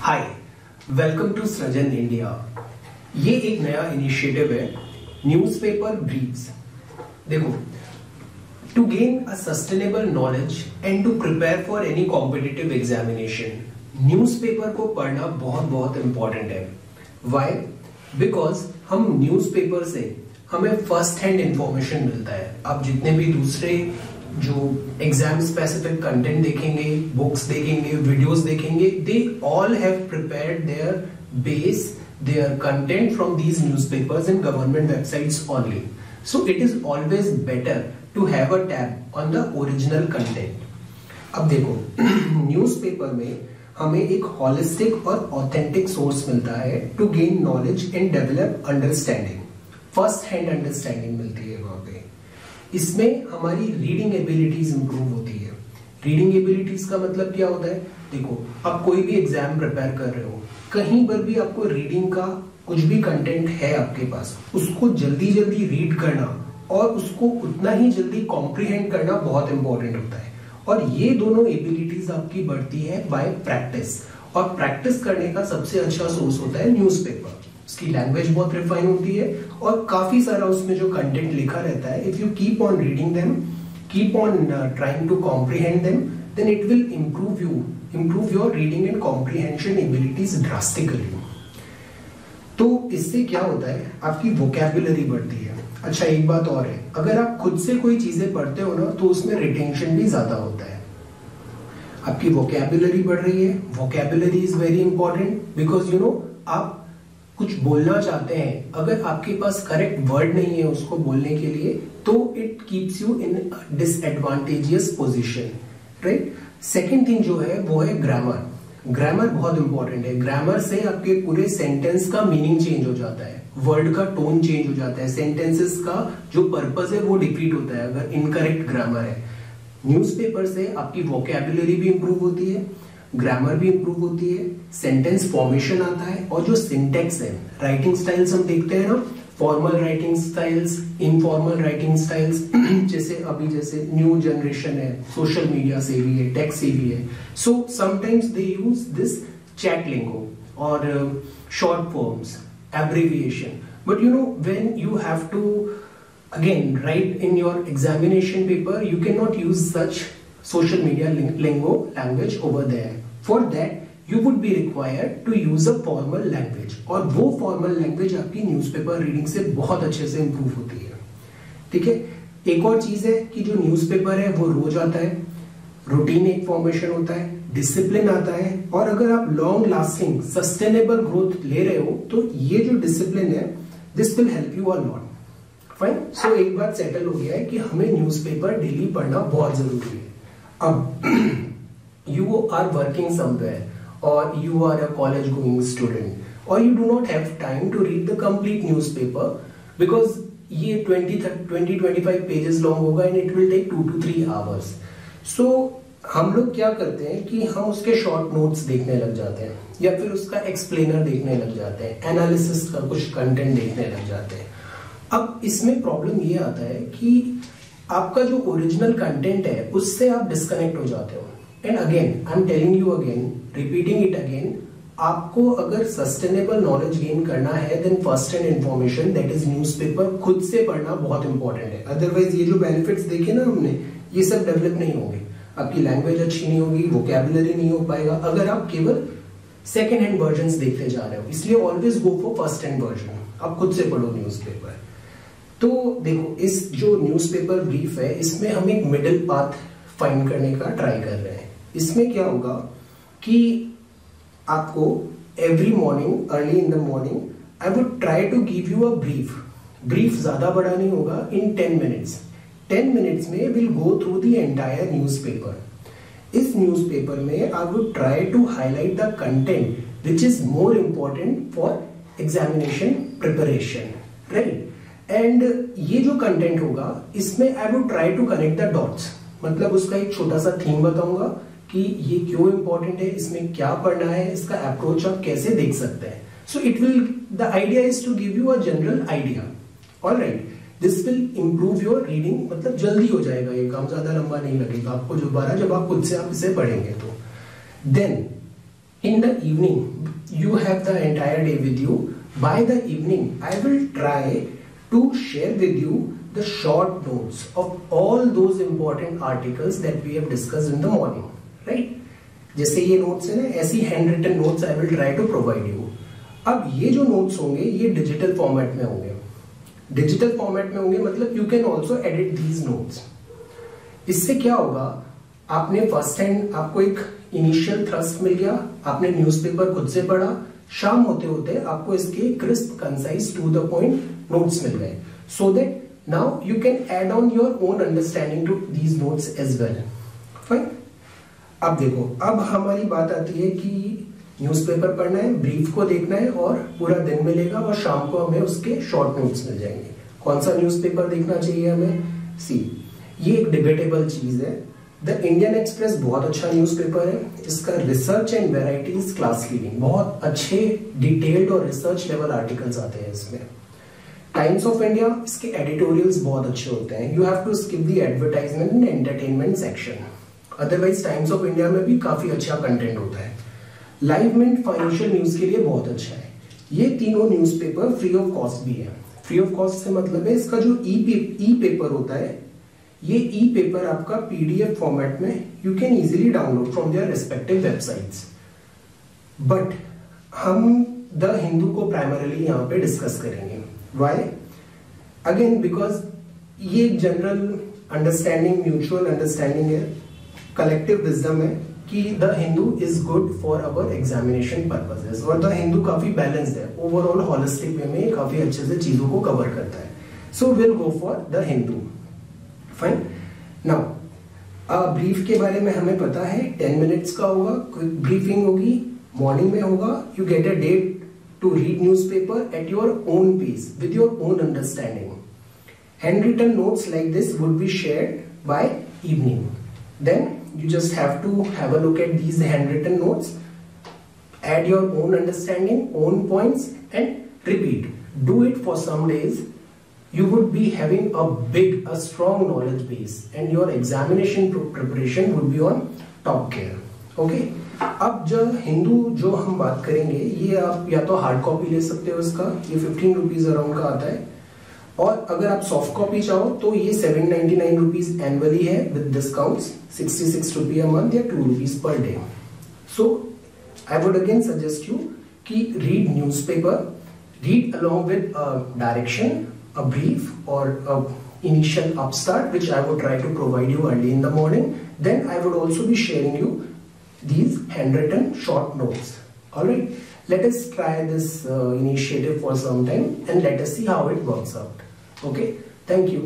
Hi, welcome to Srijan India. ये एक नया इनिशिएटिव है, न्यूज़पेपर ब्रीफ्स। देखो, to gain a sustainable knowledge and to prepare for any competitive examination, newspaper को पढ़ना बहुत बहुत इंपॉर्टेंट है। व्हाई? बिकॉज हम न्यूज़पेपर से हमें फर्स्ट हैंड इंफॉर्मेशन मिलता है। आप जितने भी दूसरे जो एग्जाम स्पेसिफिक कंटेंट देखेंगे, बुक्स देखेंगे, वीडियोस देखेंगे, they all have prepared their base, their content from these newspapers and government websites only. So it is always better to have a tab on the original content. अब देखो, newspaper में हमें एक holistic और authentic source मिलता है to gain knowledge and develop understanding. First hand understanding मिलती है वहां पे। इसमें हमारी रीडिंग एबिलिटीज इंप्रूव होती है। रीडिंग एबिलिटीज का मतलब क्या होता है? देखो, आप कोई भी एग्जाम प्रिपेयर कर रहे हो, कहीं पर भी आपको रीडिंग का कुछ भी कंटेंट है आपके पास, उसको जल्दी जल्दी रीड करना और उसको उतना ही जल्दी कॉम्प्रिहेंड करना बहुत इंपॉर्टेंट होता है। और ये दोनों एबिलिटीज आपकी बढ़ती है बाय प्रैक्टिस, और प्रैक्टिस करने का सबसे अच्छा सोर्स होता है न्यूज़पेपर। उसकी लैंग्वेज बहुत रिफाइन होती है और काफी सारा उसमें जो कंटेंट लिखा रहता है, if you keep on reading them, keep on trying to comprehend them, then it will improve your reading and comprehension abilities drastically. तो इससे क्या होता है, आपकी वोकैबुलरी बढ़ती है। अच्छा, एक बात और है, अगर आप खुद से कोई चीजें पढ़ते हो ना, तो उसमें रिटेंशन भी ज्यादा होता है। आपकी वोकैबुलरी बढ़ रही है। Vocabulary is very important because आप कुछ बोलना चाहते हैं, अगर आपके पास करेक्ट वर्ड नहीं है उसको बोलने के लिए, तो it keeps you in disadvantageous position, right. Second thing जो है वो है ग्रामर। ग्रामर बहुत इंपॉर्टेंट है। ग्रामर से आपके पूरे सेंटेंस का मीनिंग चेंज हो जाता है, वर्ड का टोन चेंज हो जाता है, सेंटेंसेस का जो पर्पस है वो डिफीट होता है अगर इनकरेक्ट ग्रामर है। न्यूज़पेपर से आपकी वोकैबुलरी भी इंप्रूव होती है, ग्रामर भी इंप्रूव होती है, सेंटेंस फॉर्मेशन आता है, और जो सिंटेक्स है, राइटिंग स्टाइल्स हम देखते हैं ना, formal writing styles, informal writing styles, जैसे न्यू जनरेशन है, सोशल मीडिया से भी है, टेक से भी है, so sometimes they use this chat lingo और short forms, abbreviation, but when you have to again write in your examination paper, you cannot use such social media lingo language over there. For that you would be required to use a formal language, और वो formal language आपकी newspaper reading से बहुत अच्छे से improve होती है। ठीक है। एक और चीज है कि जो न्यूज़पेपर है वो रोज आता है, रूटीन एक फॉर्मेशन होता है, डिसिप्लिन आता है, और अगर आप लॉन्ग लास्टिंग सस्टेनेबल ग्रोथ ले रहे हो तो ये जो डिसिप्लिन है, this will help you a lot. Fine. So एक बात सेटल हो गया है कि हमें न्यूज़पेपर डेली पढ़ना बहुत जरूरी है। अब यू आर वर्किंग समवेयर, और you are a college going student, और you do not have time to read the complete newspaper because ये 20-25 पेजेस लॉन्ग होगा and it will take 2 to 3 hours। So हम लोग क्या करते हैं कि हम उसके शॉर्ट नोट्स देखने लग जाते हैं, या फिर उसका एक्सप्लेनर देखने लग जाते हैं, एनालिसिस का कुछ कंटेंट देखने लग जाते हैं। अब इसमें प्रॉब्लम ये आता है कि आपका जो ओरिजिनल कंटेंट है उससे आप डिस्कनेक्ट हो जाते हो। And again I am telling you again, repeating it again, आपको अगर सस्टेनेबल नॉलेज गेन करना है, then first hand information that is newspaper खुद से पढ़ना बहुत इंपॉर्टेंट है। अदरवाइज ये जो बेनिफिट्स देखे ना हमने, ये सब डेवलप नहीं होंगे। आपकी लैंग्वेज अच्छी नहीं होगी, वोकैबुलरी नहीं हो पाएगा अगर आप केवल सेकेंड हैंड वर्जन देखते जा रहे हो। इसलिए always go for first hand version, आप खुद से पढ़ो न्यूज़पेपर। तो देखो, इस जो न्यूज़पेपर ब्रीफ है, इसमें हम एक मिडिल पाथ फाइंड करने का ट्राई कर रहे हैं। इसमें क्या होगा कि आपको every morning, early in the morning, I would try to give you a brief ज्यादा बड़ा नहीं होगा, इन 10 minutes। 10 minutes में will go through the entire newspaper. इस न्यूज़पेपर में I would try to highlight the content which is more important for examination preparation, right. And ये जो content होगा, इसमें I would try to connect the dots, मतलब उसका एक छोटा सा थीम बताऊंगा कि ये क्यों इंपॉर्टेंट है, इसमें क्या पढ़ना है, इसका अप्रोच आप कैसे देख सकते हैं। So it will, the idea is to give you a general idea. Alright, this will improve your reading, मतलब जल्दी हो जाएगा ये काम, ज्यादा लंबा नहीं लगेगा आपको दोबारा जब आप खुद से आप इसे पढ़ेंगे तो। Then In the evening, you have the entire day with you. By the evening, I will try to share with you the short notes of all those important articles that we have discussed in the morning, right? जैसे ये notes है ना, ऐसी handwritten notes I will try to provide you. अब ये जो notes होंगे ये digital format में होंगे. Digital format में होंगे मतलब you can also edit these notes. इससे क्या होगा, आपने फर्स्ट हैंड, आपको एक इनिशियल थ्रस्ट मिल गया, आपने न्यूज़पेपर खुद से पढ़ा, शाम होते होते आपको इसके crisp, concise, to the point notes मिल गए, so that now you can add on your own understanding to these notes as well. Fine. अब देखो, अब हमारी बात आती है कि न्यूज़पेपर पढ़ना है, ब्रीफ को देखना है और पूरा दिन मिलेगा और शाम को हमें उसके शॉर्ट नोट्स मिल जाएंगे. कौन सा न्यूज़पेपर देखना चाहिए हमें? सी, ये एक डिबेटेबल चीज है. द इंडियन एक्सप्रेस बहुत अच्छा न्यूज़पेपर है. इसका research and varieties class leading, बहुत अच्छे डिटेल्ड और रिसर्च लेवल आर्टिकल्स आते हैं इसमें. टाइम्स ऑफ इंडिया, इसके एडिटोरियल्स बहुत अच्छे होते हैं. You have to skip the advertisement and entertainment section, otherwise Times of India में भी काफी अच्छा कंटेंट होता है. लाइव मिंट फाइनेंशियल न्यूज के लिए बहुत अच्छा है. ये तीनों न्यूज़पेपर फ्री ऑफ कॉस्ट भी है. फ्री ऑफ कॉस्ट से मतलब है इसका जो ई पेपर होता है, ये ई पेपर आपका पीडीएफ फॉर्मेट में you can easily download from their respective websites. But हम द हिंदू को प्राइमरीली यहाँ पे डिस्कस करेंगे. व्हाई? अगेन बिकॉज ये जनरल अंडरस्टैंडिंग, म्यूचुअल अंडरस्टैंडिंग है, कलेक्टिव विजडम है कि the Hindu is good for our examination purposes. और द हिंदू काफी बैलेंस्ड है, ओवरऑल होलिस्टिक वे में काफी अच्छे से चीजों को कवर करता है. So will go for the Hindu. Fine. Now brief के बारे में हमें पता है 10 मिनट्स का होगा, क्विक ब्रीफिंग होगी, मॉर्निंग में होगा. You get a date to read newspaper at your own pace with your own understanding. Handwritten notes like this would be shared by evening. Then you just have to have a look at these handwritten notes, add your own understanding, own points and repeat. Do it for some days. You would be having a strong knowledge base and your examination preparation would be on top gear. Okay? अब जो हिंदू जो हम बात करेंगे, ये आप या तो हार्ड कॉपी ले सकते हो इसका, ये 15 रुपीज अराउंड का आता है. और अगर आप सॉफ्ट कॉपी चाहो तो ये 799 रुपीज एनुअली है with discounts, 66 rupee a month या 2 rupees per day. So I would again suggest you कि read newspaper, read along with a direction, a brief or a initial upstart which I would try to provide you early in the morning. Then I would also be sharing you these handwritten short notes. Alright, let us try this initiative for some time and let us see how it works out. Okay, thank you.